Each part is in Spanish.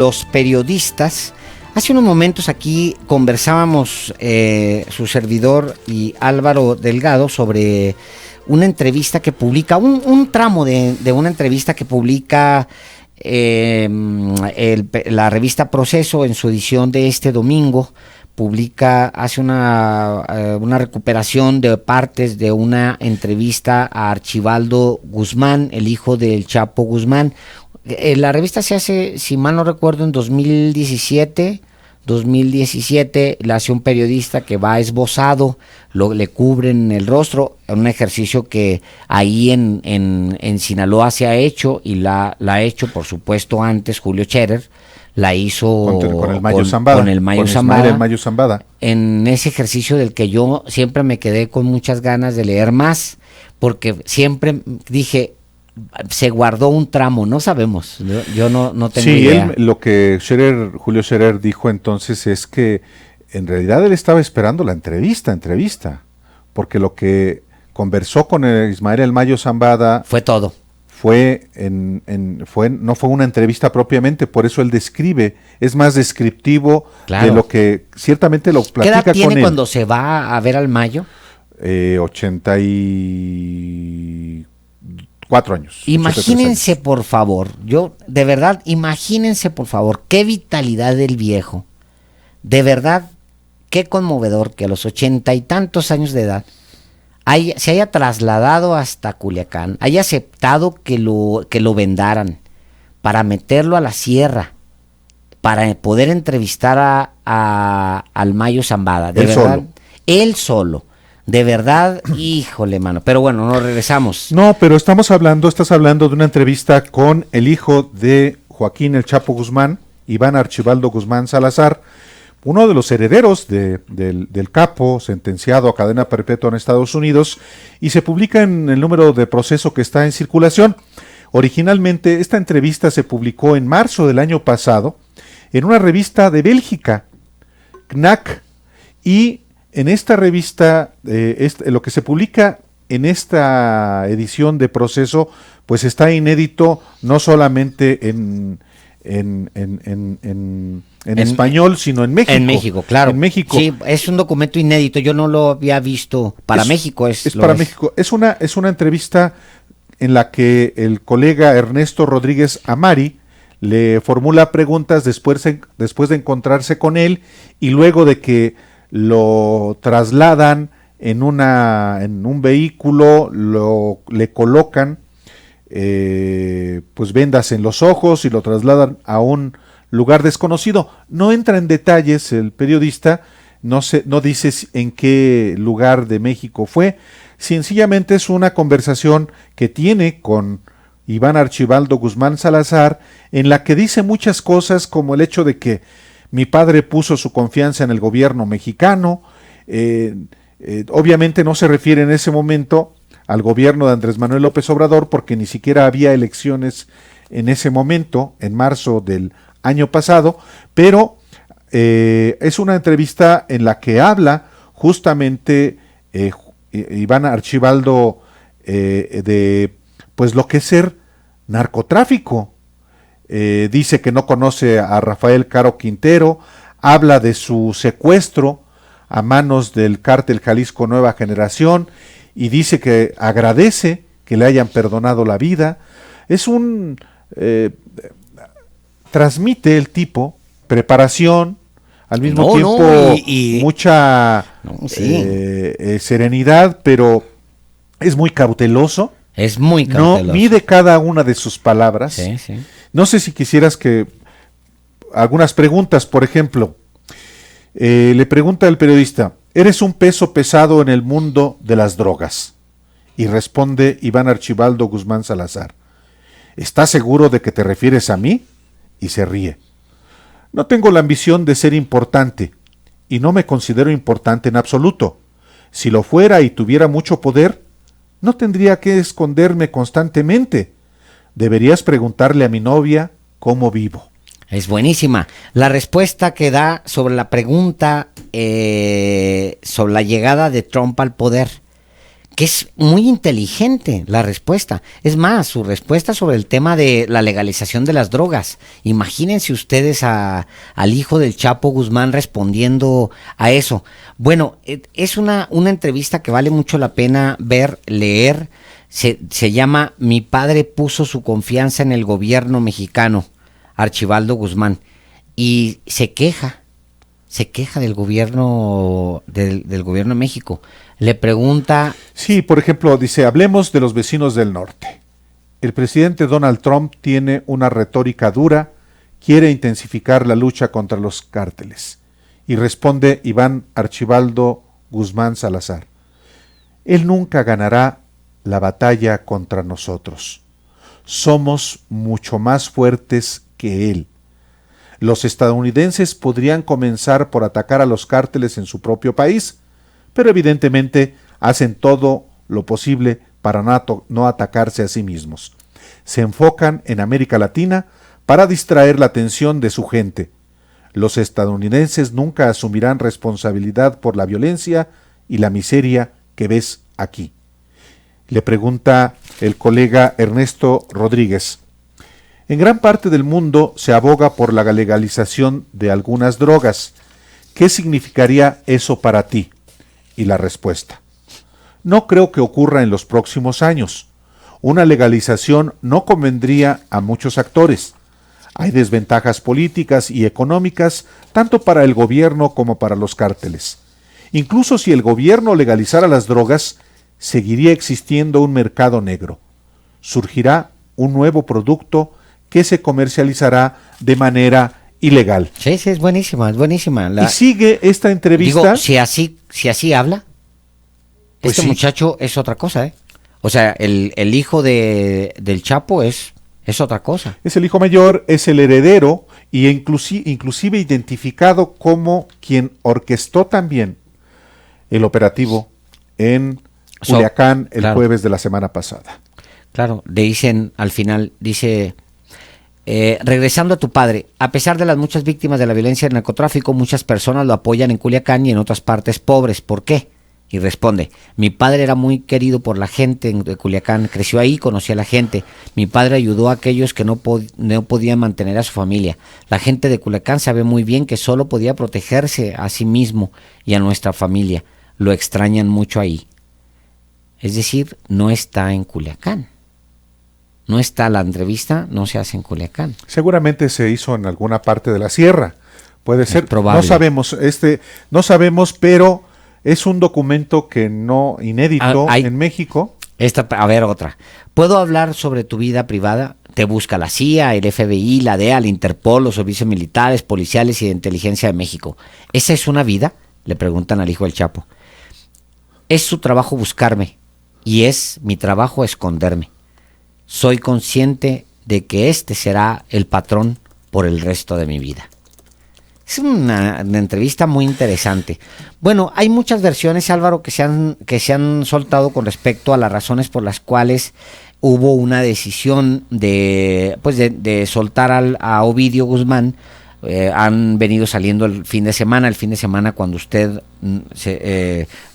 los periodistas. Hace unos momentos aquí conversábamos su servidor y Álvaro Delgado sobre una entrevista que publica, un tramo de una entrevista que publica la revista Proceso en su edición de este domingo. Hace una recuperación de partes de una entrevista a Archibaldo Guzmán, el hijo del Chapo Guzmán. La revista se hace, si mal no recuerdo, en 2017, la hace un periodista que va esbozado, le cubren el rostro, un ejercicio que ahí en Sinaloa se ha hecho y la ha hecho, por supuesto, antes Julio Scherer. La hizo con el Mayo Zambada. Con el Mayo Zambada. En ese ejercicio del que yo siempre me quedé con muchas ganas de leer más, porque siempre dije, se guardó un tramo, no sabemos, yo no tengo idea. Sí, lo que Julio Scherer dijo entonces es que en realidad él estaba esperando la entrevista, porque lo que conversó con Ismael El Mayo Zambada fue todo. No fue una entrevista propiamente, por eso él describe, es más descriptivo de lo que ciertamente lo platica con él. ¿Qué edad tiene cuando se va a ver al Mayo? 84 años. Imagínense, por favor, imagínense, por favor, qué vitalidad del viejo. De verdad, qué conmovedor que a los 80 y tantos años de edad se haya trasladado hasta Culiacán, haya aceptado que lo vendaran para meterlo a la sierra, para poder entrevistar al Mayo Zambada. Él solo. De verdad, híjole, mano. Pero bueno, nos regresamos. No, pero estás hablando de una entrevista con el hijo de Joaquín El Chapo Guzmán, Iván Archibaldo Guzmán Salazar, uno de los herederos del capo, sentenciado a cadena perpetua en Estados Unidos, y se publica en el número de Proceso que está en circulación. Originalmente, esta entrevista se publicó en marzo del año pasado en una revista de Bélgica, Knack, y en esta revista, lo que se publica en esta edición de Proceso, pues está inédito no solamente en español, sino en México. En México, claro. En México. Sí, es un documento inédito, yo no lo había visto. México. México. Es una entrevista en la que el colega Ernesto Rodríguez Amari le formula preguntas después de encontrarse con él y luego de que lo trasladan en un vehículo, le colocan pues vendas en los ojos y lo trasladan a un lugar desconocido. No entra en detalles el periodista, no dice en qué lugar de México fue, sencillamente es una conversación que tiene con Iván Archibaldo Guzmán Salazar, en la que dice muchas cosas como el hecho de que mi padre puso su confianza en el gobierno mexicano. Obviamente no se refiere en ese momento al gobierno de Andrés Manuel López Obrador, porque ni siquiera había elecciones en ese momento, en marzo del año pasado, pero es una entrevista en la que habla justamente Iván Archibaldo de pues lo que es ser narcotráfico. Dice que no conoce a Rafael Caro Quintero, habla de su secuestro a manos del cártel Jalisco Nueva Generación y dice que agradece que le hayan perdonado la vida. Transmite el tipo preparación, al mismo tiempo mucha serenidad, pero es muy cauteloso. No mide cada una de sus palabras. Sí, sí. No sé si quisieras que algunas preguntas, por ejemplo, le pregunta el periodista: ¿eres un peso pesado en el mundo de las drogas? Y responde Iván Archibaldo Guzmán Salazar: ¿estás seguro de que te refieres a mí? Y se ríe. No tengo la ambición de ser importante, y no me considero importante en absoluto. Si lo fuera y tuviera mucho poder, no tendría que esconderme constantemente. Deberías preguntarle a mi novia cómo vivo. Es buenísima. La respuesta que da sobre la pregunta sobre la llegada de Trump al poder. porque es muy inteligente la respuesta. Es más, su respuesta sobre el tema de la legalización de las drogas. Imagínense ustedes al hijo del Chapo Guzmán respondiendo a eso. Bueno, es una entrevista que vale mucho la pena ver, leer. Se llama Mi padre puso su confianza en el gobierno mexicano, Archibaldo Guzmán, y se queja del gobierno del gobierno de México. Le pregunta... Sí, por ejemplo, dice, hablemos de los vecinos del norte. El presidente Donald Trump tiene una retórica dura, quiere intensificar la lucha contra los cárteles. Y responde Iván Archibaldo Guzmán Salazar. Él nunca ganará la batalla contra nosotros. Somos mucho más fuertes que él. Los estadounidenses podrían comenzar por atacar a los cárteles en su propio país, pero evidentemente hacen todo lo posible para no atacarse a sí mismos. Se enfocan en América Latina para distraer la atención de su gente. Los estadounidenses nunca asumirán responsabilidad por la violencia y la miseria que ves aquí. Le pregunta el colega Ernesto Rodríguez. En gran parte del mundo se aboga por la legalización de algunas drogas. ¿Qué significaría eso para ti? Y la respuesta. No creo que ocurra en los próximos años. Una legalización no convendría a muchos actores. Hay desventajas políticas y económicas tanto para el gobierno como para los cárteles. Incluso si el gobierno legalizara las drogas, seguiría existiendo un mercado negro. Surgirá un nuevo producto que se comercializará de manera ilegal. Sí, es buenísima, es buenísima. Y sigue esta entrevista. Digo, si así habla, pues este muchacho es otra cosa, ¿eh? O sea, el hijo del Chapo es otra cosa. Es el hijo mayor, es el heredero, y inclusive identificado como quien orquestó también el operativo en Culiacán el jueves de la semana pasada. Claro, le dicen al final, dice... regresando a tu padre, a pesar de las muchas víctimas de la violencia del narcotráfico, muchas personas lo apoyan en Culiacán y en otras partes pobres. ¿Por qué? Y responde, mi padre era muy querido por la gente de Culiacán, creció ahí, conocía a la gente. Mi padre ayudó a aquellos que no podían mantener a su familia. La gente de Culiacán sabe muy bien que solo podía protegerse a sí mismo y a nuestra familia. Lo extrañan mucho ahí. Es decir, no está en Culiacán. No está la entrevista, no se hace en Culiacán. Seguramente se hizo en alguna parte de la sierra. Puede ser, probable. No sabemos, pero es un documento que no inédito en México. A ver, otra. ¿Puedo hablar sobre tu vida privada? Te busca la CIA, el FBI, la DEA, el Interpol, los servicios militares, policiales y de inteligencia de México. ¿Esa es una vida? Le preguntan al hijo del Chapo. Es su trabajo buscarme y es mi trabajo esconderme. Soy consciente de que este será el patrón por el resto de mi vida. Es una entrevista muy interesante. Bueno, hay muchas versiones, Álvaro, que se han soltado con respecto a las razones por las cuales hubo una decisión de soltar a Ovidio Guzmán. Han venido saliendo el fin de semana cuando usted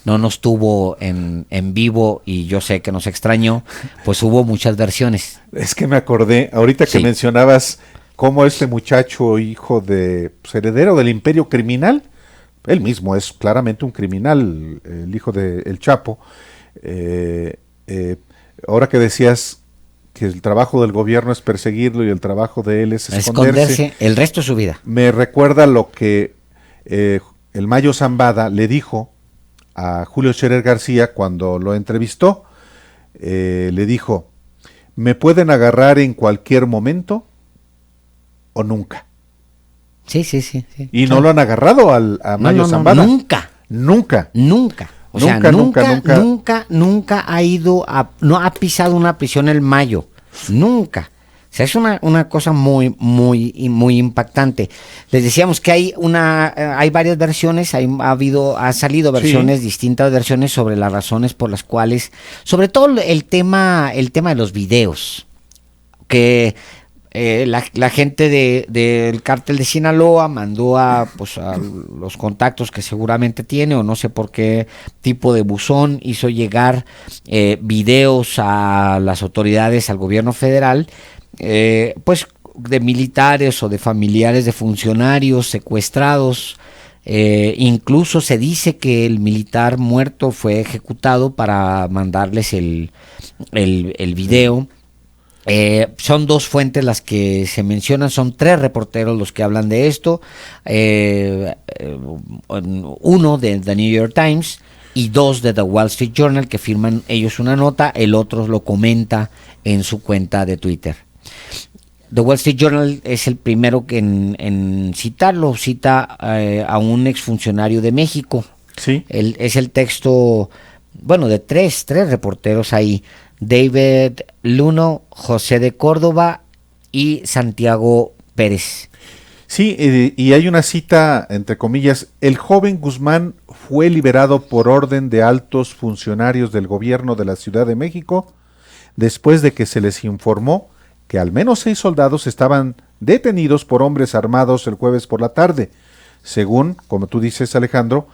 no nos tuvo en vivo y yo sé que nos extrañó, pues hubo muchas versiones. Es que me acordé, ahorita que mencionabas cómo este muchacho, hijo de heredero del imperio criminal, él mismo es claramente un criminal, el hijo del Chapo, ahora que decías que el trabajo del gobierno es perseguirlo y el trabajo de él es esconderse el resto de su vida. Me recuerda lo que el Mayo Zambada le dijo a Julio Scherer García cuando lo entrevistó. Le dijo, me pueden agarrar en cualquier momento o nunca. Sí. Y no lo han agarrado a Mayo Zambada. Nunca. O sea, nunca ha ido no ha pisado una prisión el Mayo. Nunca. O sea, es una cosa muy impactante. Les decíamos que hay varias versiones, ha salido versiones, distintas versiones sobre las razones por las cuales, sobre todo el tema de los videos, que la gente del cártel de Sinaloa mandó a los contactos que seguramente tiene, o no sé por qué tipo de buzón, hizo llegar videos a las autoridades, al gobierno federal, pues de militares o de familiares de funcionarios secuestrados. Incluso se dice que el militar muerto fue ejecutado para mandarles el video. Son dos fuentes las que se mencionan, son 3 reporteros los que hablan de esto, uno de The New York Times y 2 de The Wall Street Journal, que firman ellos una nota, el otro lo comenta en su cuenta de Twitter. The Wall Street Journal es el primero que en citarlo, cita a un exfuncionario de México. Sí. Es el texto, bueno, de tres reporteros ahí: David Luno, José de Córdoba y Santiago Pérez. Sí, y hay una cita, entre comillas: el joven Guzmán fue liberado por orden de altos funcionarios del gobierno de la Ciudad de México, después de que se les informó que al menos 6 soldados estaban detenidos por hombres armados el jueves por la tarde, según, como tú dices, Alejandro,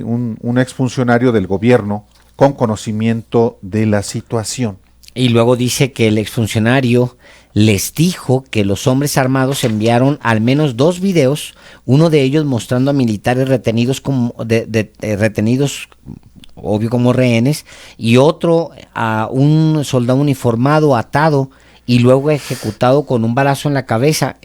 un exfuncionario del gobierno con conocimiento de la situación. Y luego dice que el exfuncionario les dijo que los hombres armados enviaron al menos 2 videos, uno de ellos mostrando a militares retenidos retenidos, obvio, como rehenes, y otro a un soldado uniformado atado y luego ejecutado con un balazo en la cabeza.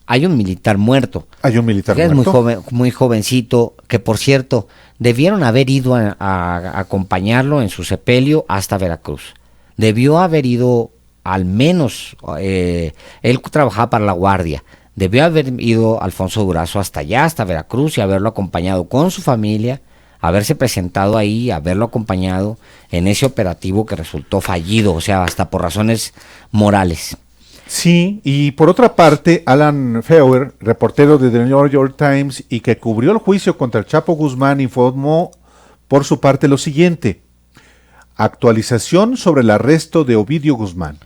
Hay un militar muerto. Hay un militar que muerto. Es muy jovencito, que por cierto, debieron haber ido a acompañarlo en su sepelio hasta Veracruz. Debió haber ido al menos, él trabajaba para la Guardia, debió haber ido Alfonso Durazo hasta allá, hasta Veracruz, y haberlo acompañado con su familia, haberse presentado ahí, haberlo acompañado en ese operativo que resultó fallido, o sea, hasta por razones morales. Sí, y por otra parte, Alan Feuer, reportero de The New York Times y que cubrió el juicio contra el Chapo Guzmán, informó por su parte lo siguiente: actualización sobre el arresto de Ovidio Guzmán.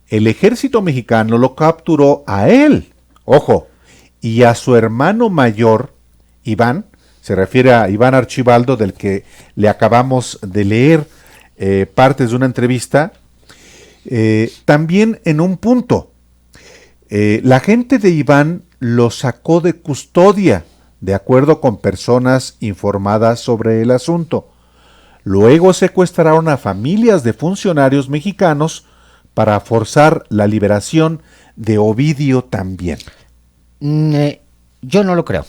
El ejército mexicano lo capturó a él, ojo, y a su hermano mayor, Iván. Se refiere a Iván Archibaldo, del que le acabamos de leer partes de una entrevista. También en un punto, la gente de Iván lo sacó de custodia, de acuerdo con personas informadas sobre el asunto. Luego secuestraron a familias de funcionarios mexicanos para forzar la liberación de Ovidio también. Yo no lo creo.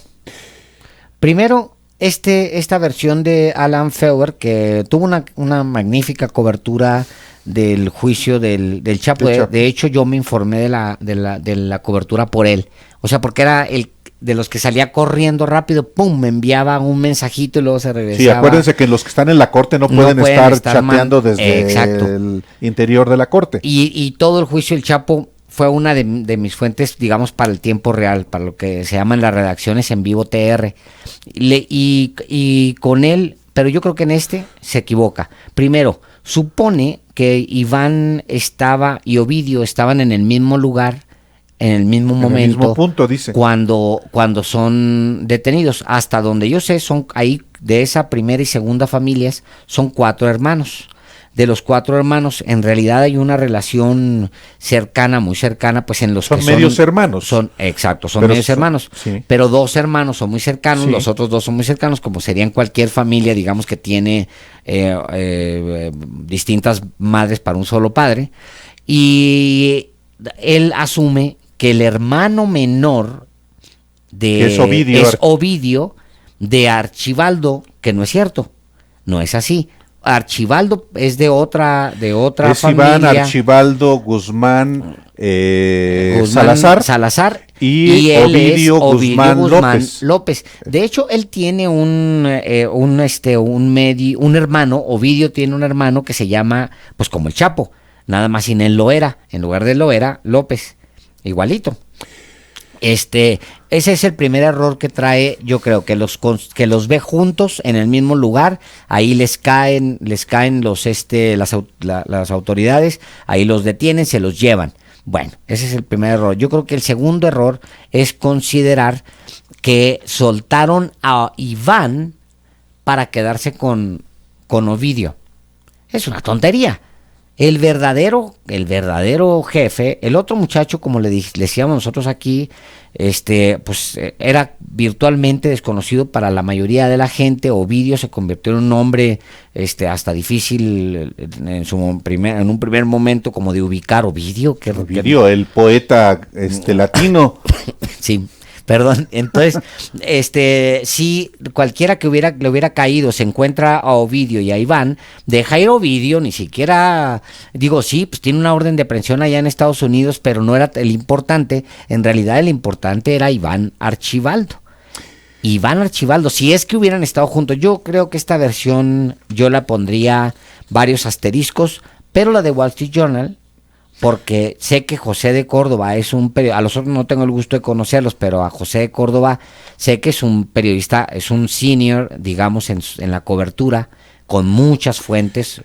Primero, esta versión de Alan Feuer, que tuvo una magnífica cobertura del juicio del Chapo. De hecho, yo me informé de la cobertura por él. O sea, porque era el de los que salía corriendo rápido, pum, me enviaba un mensajito y luego se regresaba. Sí, acuérdense que los que están en la corte no pueden estar chateando desde el interior de la corte. Y todo el juicio del Chapo fue una de mis fuentes, digamos, para el tiempo real, para lo que se llaman las redacciones en vivo TR. Y con él, pero yo creo que en este se equivoca. Primero, supone que Iván y Ovidio estaban en el mismo lugar, en el mismo momento, el mismo punto, dice. Cuando son detenidos. Hasta donde yo sé, son ahí, de esa primera y segunda familias, son 4 hermanos. De los 4 hermanos, en realidad hay una relación cercana, muy cercana, pues en los son que medios hermanos. Exacto, son medios hermanos. Sí. Pero 2 hermanos son muy cercanos, sí. Los otros 2 son muy cercanos, como serían cualquier familia, digamos, que tiene distintas madres para un solo padre. Y él asume que el hermano menor es Ovidio de Archibaldo, que no es cierto, no es así. Archibaldo es de otra familia. Iván Archibaldo Guzmán, Salazar y él Ovidio Guzmán López. De hecho, él tiene un hermano. Ovidio tiene un hermano que se llama, pues como el Chapo, nada más sin el Loera, en lugar de Loera, López, igualito. Ese es el primer error que trae. Yo creo que los ve juntos en el mismo lugar, ahí les caen las autoridades, ahí los detienen, se los llevan. Bueno, ese es el primer error. Yo creo que el segundo error es considerar que soltaron a Iván para quedarse con Ovidio. Es una tontería. El verdadero jefe, el otro muchacho, como le decíamos nosotros aquí, pues era virtualmente desconocido para la mayoría de la gente. Ovidio se convirtió en un nombre hasta difícil en un primer momento como de ubicar. Ovidio, Ovidio, el poeta latino. Sí. Perdón, entonces, si cualquiera que le hubiera caído se encuentra a Ovidio y a Iván, deja ir a Ovidio, ni siquiera, sí, pues tiene una orden de aprehensión allá en Estados Unidos, pero no era el importante, en realidad el importante era Iván Archibaldo. Iván Archibaldo, si es que hubieran estado juntos, yo creo que esta versión yo la pondría varios asteriscos, pero la de Wall Street Journal, porque sé que José de Córdoba es un periodista, a los otros no tengo el gusto de conocerlos, pero a José de Córdoba sé que es un periodista, es un senior, digamos, en la cobertura, con muchas fuentes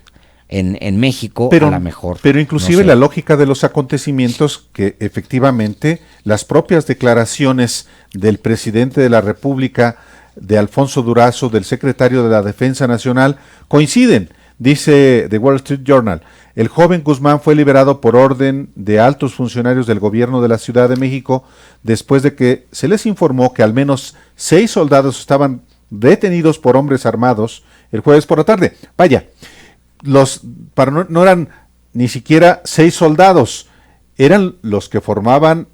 en México, pero, a lo mejor. Pero inclusive no sé. La lógica de los acontecimientos, que efectivamente las propias declaraciones del presidente de la República, de Alfonso Durazo, del secretario de la Defensa Nacional, coinciden. Dice The Wall Street Journal, el joven Guzmán fue liberado por orden de altos funcionarios del gobierno de la Ciudad de México después de que se les informó que al menos 6 soldados estaban detenidos por hombres armados el jueves por la tarde. Vaya, no eran ni siquiera 6 soldados, eran los que formaban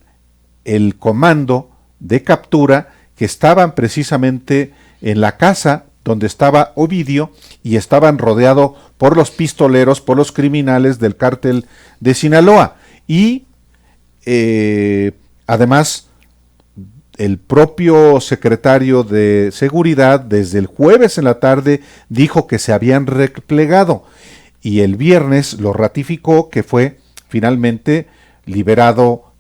el comando de captura que estaban precisamente en la casa donde estaba Ovidio y estaban rodeados por los pistoleros, por los criminales del cártel de Sinaloa. Y además, el propio secretario de Seguridad desde el jueves en la tarde dijo que se habían replegado y el viernes lo ratificó, que fue finalmente liberado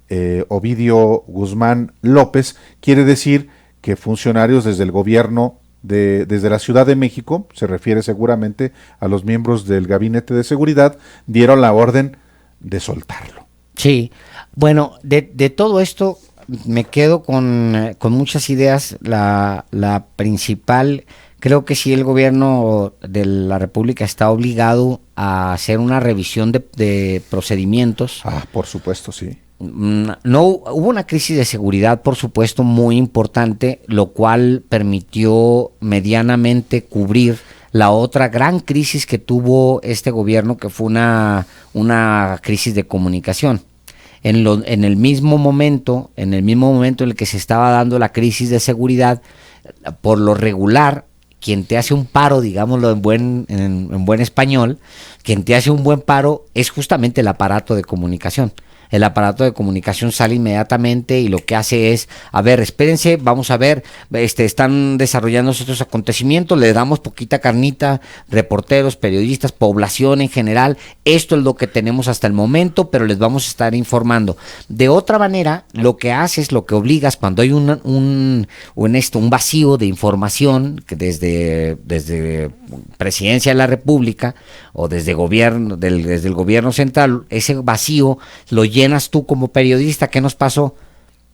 Ovidio Guzmán López. Quiere decir que funcionarios desde el gobierno desde la Ciudad de México, se refiere seguramente a los miembros del Gabinete de Seguridad, dieron la orden de soltarlo. Sí, bueno, de todo esto me quedo con muchas ideas. La principal, creo que sí, el gobierno de la República está obligado a hacer una revisión de procedimientos. Por supuesto, sí. No hubo una crisis de seguridad, por supuesto, muy importante, lo cual permitió medianamente cubrir la otra gran crisis que tuvo este gobierno, que fue una crisis de comunicación. En el mismo momento en el que se estaba dando la crisis de seguridad, por lo regular, quien te hace un paro, digámoslo en buen español, quien te hace un buen paro es justamente el aparato de comunicación. El aparato de comunicación sale inmediatamente y lo que hace es, a ver, espérense, vamos a ver, están desarrollando estos acontecimientos, le damos poquita carnita, reporteros, periodistas, población en general, esto es lo que tenemos hasta el momento, pero les vamos a estar informando. De otra manera, lo que haces, lo que obligas cuando hay un vacío de información, que desde Presidencia de la República o desde el gobierno central, ese vacío lo llenas tú como periodista. ¿Qué nos pasó?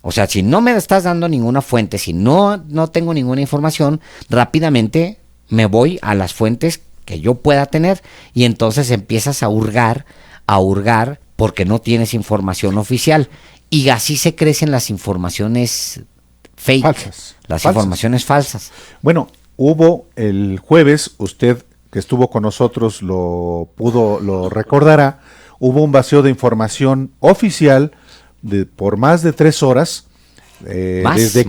O sea, si no me estás dando ninguna fuente, si no tengo ninguna información, rápidamente me voy a las fuentes que yo pueda tener y entonces empiezas a hurgar porque no tienes información oficial y así se crecen las informaciones fake, falsas. Informaciones falsas. Bueno, hubo el jueves, usted que estuvo con nosotros lo recordará, hubo un vacío de información oficial por más de 3 horas, desde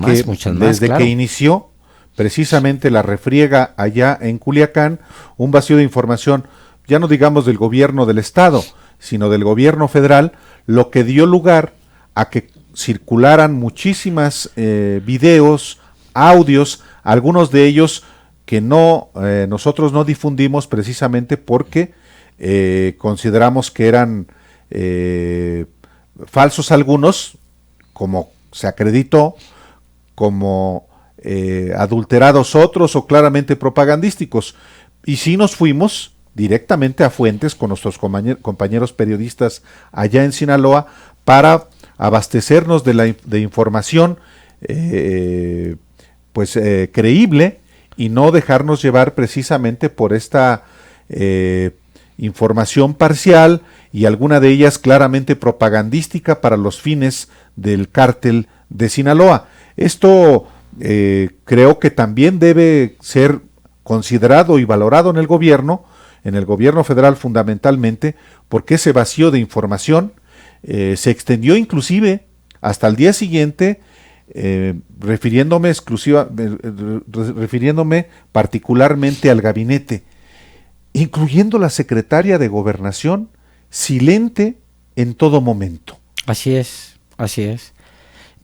que inició precisamente la refriega allá en Culiacán, un vacío de información, ya no digamos del gobierno del estado, sino del gobierno federal, lo que dio lugar a que circularan muchísimas videos, audios, algunos de ellos que nosotros no difundimos precisamente porque consideramos que eran falsos algunos, como se acreditó, como adulterados otros o claramente propagandísticos. Y sí nos fuimos directamente a fuentes con nuestros compañeros periodistas allá en Sinaloa para abastecernos de información creíble y no dejarnos llevar precisamente por esta información parcial y alguna de ellas claramente propagandística para los fines del cártel de Sinaloa. Esto creo que también debe ser considerado y valorado en el gobierno federal fundamentalmente, porque ese vacío de información se extendió inclusive hasta el día siguiente, refiriéndome particularmente al gabinete, incluyendo la secretaria de Gobernación, silente en todo momento. Así es, así es.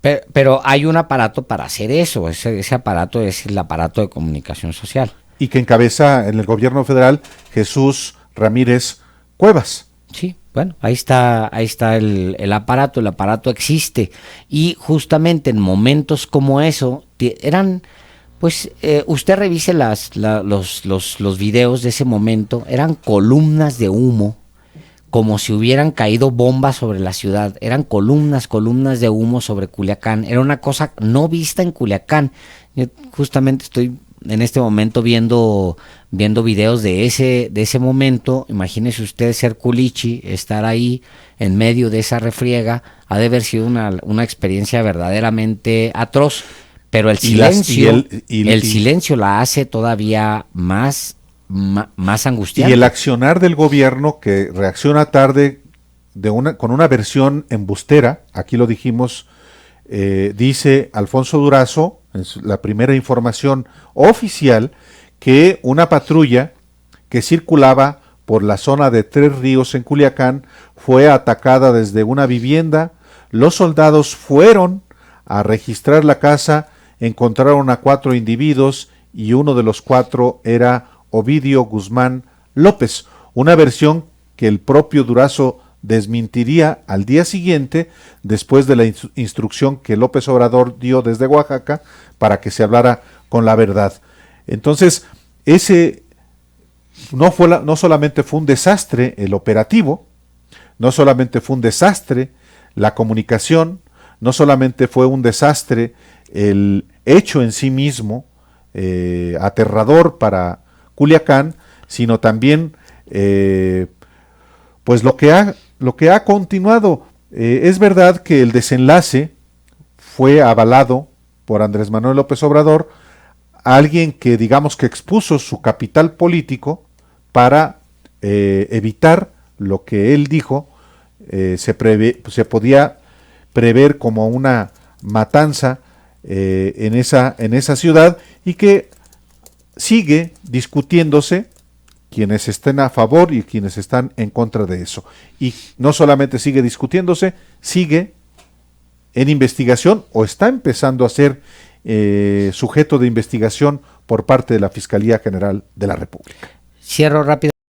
Pero hay un aparato para hacer eso, ese aparato es el aparato de comunicación social. Y que encabeza en el gobierno federal Jesús Ramírez Cuevas. Sí, bueno, ahí está el aparato existe. Y justamente en momentos como eso, eran, pues, usted revise los videos de ese momento, eran columnas de humo, como si hubieran caído bombas sobre la ciudad, eran columnas de humo sobre Culiacán, era una cosa no vista en Culiacán. Yo justamente estoy en este momento viendo videos de ese momento. Imagínese usted ser Culichi, estar ahí en medio de esa refriega, ha de haber sido una experiencia verdaderamente atroz, pero el silencio, el silencio la hace todavía más angustiante. Y el accionar del gobierno, que reacciona tarde con una versión embustera, aquí lo dijimos, dice Alfonso Durazo, en la primera información oficial, que una patrulla que circulaba por la zona de Tres Ríos en Culiacán fue atacada desde una vivienda. Los soldados fueron a registrar la casa, encontraron a 4 individuos y uno de los 4 era Ovidio Guzmán López, una versión que el propio Durazo desmentiría al día siguiente, después de la instrucción que López Obrador dio desde Oaxaca para que se hablara con la verdad. Entonces, ese no solamente fue un desastre el operativo, no solamente fue un desastre la comunicación, no solamente fue un desastre el hecho en sí mismo, aterrador para Culiacán, sino también pues lo que ha continuado. Es verdad que el desenlace fue avalado por Andrés Manuel López Obrador, alguien que digamos que expuso su capital político para evitar lo que él dijo se podía prever como una matanza en esa ciudad, y que sigue discutiéndose quienes estén a favor y quienes están en contra de eso. Y no solamente sigue discutiéndose, sigue en investigación o está empezando a ser sujeto de investigación por parte de la Fiscalía General de la República. Cierro rápido.